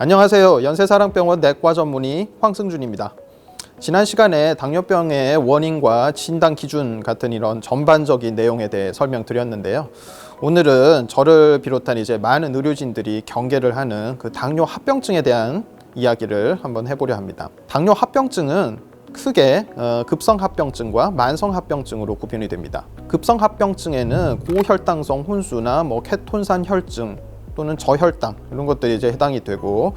안녕하세요. 연세사랑병원 내과 전문의 황승준입니다. 지난 시간에 당뇨병의 원인과 진단 기준 같은 이런 전반적인 내용에 대해 설명드렸는데요. 오늘은 저를 비롯한 이제 많은 의료진들이 경계를 하는 그 당뇨 합병증에 대한 이야기를 한번 해보려 합니다. 당뇨 합병증은 크게 급성 합병증과 만성 합병증으로 구분이 됩니다. 급성 합병증에는 고혈당성 혼수나 케톤산 혈증 또는 저혈당 이런 것들이 이제 해당이 되고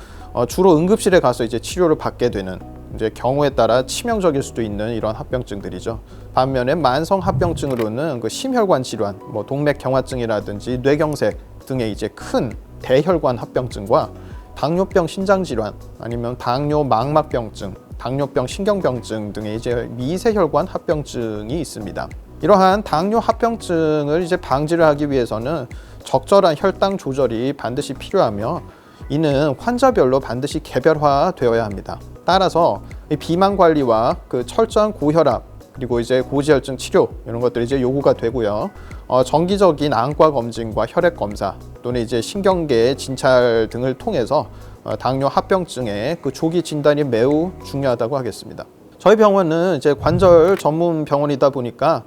주로 응급실에 가서 이제 치료를 받게 되는 이제 경우에 따라 치명적일 수도 있는 이런 합병증들이죠. 반면에 만성 합병증으로는 그 심혈관 질환, 동맥경화증이라든지 뇌경색 등의 이제 큰 대혈관 합병증과 당뇨병 신장 질환 아니면 당뇨 망막병증, 당뇨병 신경병증 등의 이제 미세혈관 합병증이 있습니다. 이러한 당뇨 합병증을 이제 방지를 하기 위해서는 적절한 혈당 조절이 반드시 필요하며 이는 환자별로 반드시 개별화되어야 합니다. 따라서 비만 관리와 그 철저한 고혈압 그리고 이제 고지혈증 치료 이런 것들이 이제 요구가 되고요. 정기적인 안과 검진과 혈액 검사 또는 이제 신경계 진찰 등을 통해서 당뇨 합병증의 그 조기 진단이 매우 중요하다고 하겠습니다. 저희 병원은 이제 관절 전문 병원이다 보니까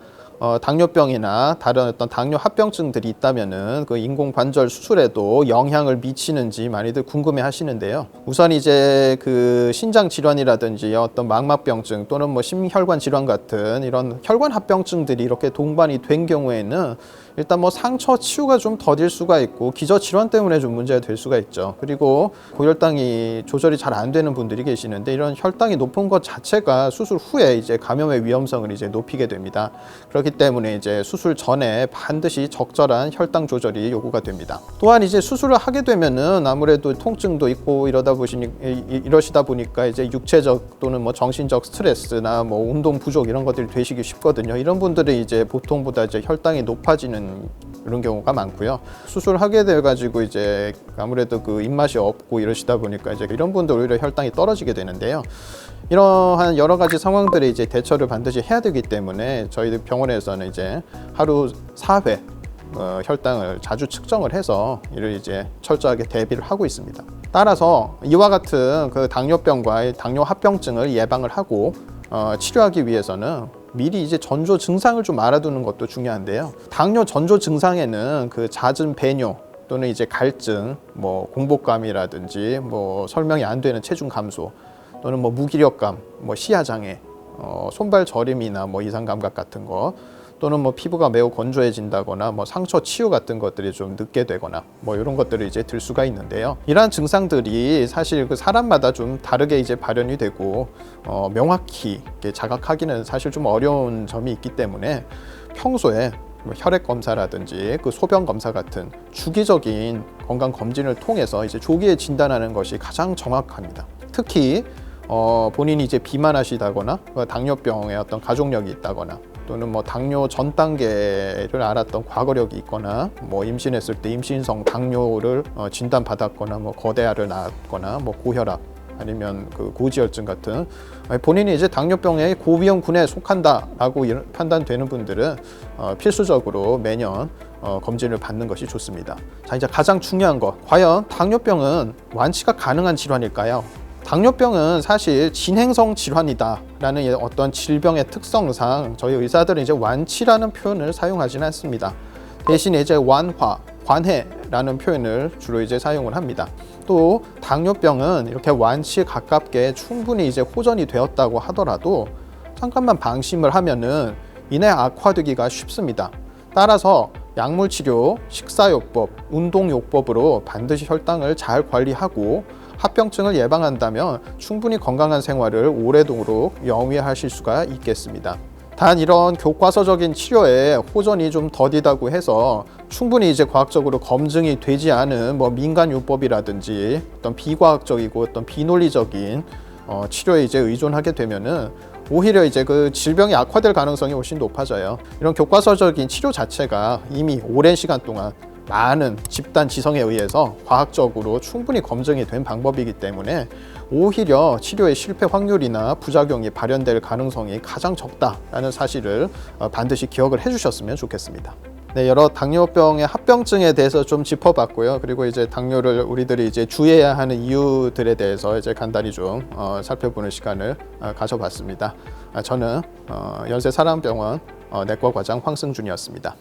당뇨병이나 다른 어떤 당뇨 합병증들이 있다면은 그 인공관절 수술에도 영향을 미치는지 많이들 궁금해 하시는데요. 우선 이제 그 신장 질환이라든지 어떤 망막병증 또는 심혈관 질환 같은 이런 혈관 합병증들이 이렇게 동반이 된 경우에는 일단 상처 치유가 좀 더딜 수가 있고 기저 질환 때문에 좀 문제가 될 수가 있죠. 그리고 고혈당이 조절이 잘 안 되는 분들이 계시는데 이런 혈당이 높은 것 자체가 수술 후에 이제 감염의 위험성을 이제 높이게 됩니다. 그렇기 때문에 이제 수술 전에 반드시 적절한 혈당 조절이 요구가 됩니다. 또한 이제 수술을 하게 되면은 아무래도 통증도 있고 이러시다 보니까 이제 육체적 또는 정신적 스트레스나 운동 부족 이런 것들이 되시기 쉽거든요. 이런 분들은 이제 보통보다 이제 혈당이 높아지는 이런 경우가 많고요. 수술하게 돼 가지고 이제 아무래도 그 입맛이 없고 이러시다 보니까 이제 이런 분들 오히려 혈당이 떨어지게 되는데요. 이러한 여러 가지 상황들에 이제 대처를 반드시 해야 되기 때문에 저희 병원에서는 이제 하루 4회 혈당을 자주 측정을 해서 이를 이제 철저하게 대비를 하고 있습니다. 따라서 이와 같은 그 당뇨병과 당뇨 합병증을 예방을 하고 치료하기 위해서는 미리 이제 전조 증상을 좀 알아두는 것도 중요한데요. 당뇨 전조 증상에는 그 잦은 배뇨 또는 이제 갈증, 공복감이라든지 설명이 안 되는 체중 감소 또는 무기력감, 시야장애, 손발 저림이나 이상 감각 같은 거 또는 피부가 매우 건조해진다거나 상처 치유 같은 것들이 좀 늦게 되거나 이런 것들이 이제 들 수가 있는데요. 이러한 증상들이 사실 그 사람마다 좀 다르게 이제 발현이 되고 명확히 자각하기는 사실 좀 어려운 점이 있기 때문에 평소에 혈액 검사라든지 그 소변 검사 같은 주기적인 건강 검진을 통해서 이제 조기에 진단하는 것이 가장 정확합니다. 특히 본인이 이제 비만하시다거나 당뇨병의 어떤 가족력이 있다거나 또는 당뇨 전 단계를 알았던 과거력이 있거나 임신했을 때 임신성 당뇨를 진단받았거나 거대아를 낳았거나 고혈압 아니면 그 고지혈증 같은 본인이 이제 당뇨병의 고위험군에 속한다라고 판단되는 분들은 필수적으로 매년 검진을 받는 것이 좋습니다. 자, 이제 가장 중요한 것, 과연 당뇨병은 완치가 가능한 질환일까요? 당뇨병은 사실 진행성 질환이다라는 어떤 질병의 특성상 저희 의사들은 이제 완치라는 표현을 사용하지는 않습니다. 대신에 이제 관해라는 표현을 주로 이제 사용을 합니다. 또 당뇨병은 이렇게 완치에 가깝게 충분히 이제 호전이 되었다고 하더라도 잠깐만 방심을 하면은 이내 악화되기가 쉽습니다. 따라서 약물 치료, 식사요법, 운동요법으로 반드시 혈당을 잘 관리하고 합병증을 예방한다면 충분히 건강한 생활을 오래도록 영위하실 수가 있겠습니다. 단 이런 교과서적인 치료에 호전이 좀 더디다고 해서 충분히 이제 과학적으로 검증이 되지 않은 민간요법이라든지 어떤 비과학적이고 어떤 비논리적인 치료에 이제 의존하게 되면은 오히려 이제 그 질병이 악화될 가능성이 훨씬 높아져요. 이런 교과서적인 치료 자체가 이미 오랜 시간 동안 많은 집단 지성에 의해서 과학적으로 충분히 검증이 된 방법이기 때문에 오히려 치료의 실패 확률이나 부작용이 발현될 가능성이 가장 적다라는 사실을 반드시 기억을 해주셨으면 좋겠습니다. 네, 여러 당뇨병의 합병증에 대해서 좀 짚어봤고요. 그리고 이제 당뇨를 우리들이 이제 주의해야 하는 이유들에 대해서 이제 간단히 좀 살펴보는 시간을 가져봤습니다. 저는 연세사랑병원 내과과장 황승준이었습니다.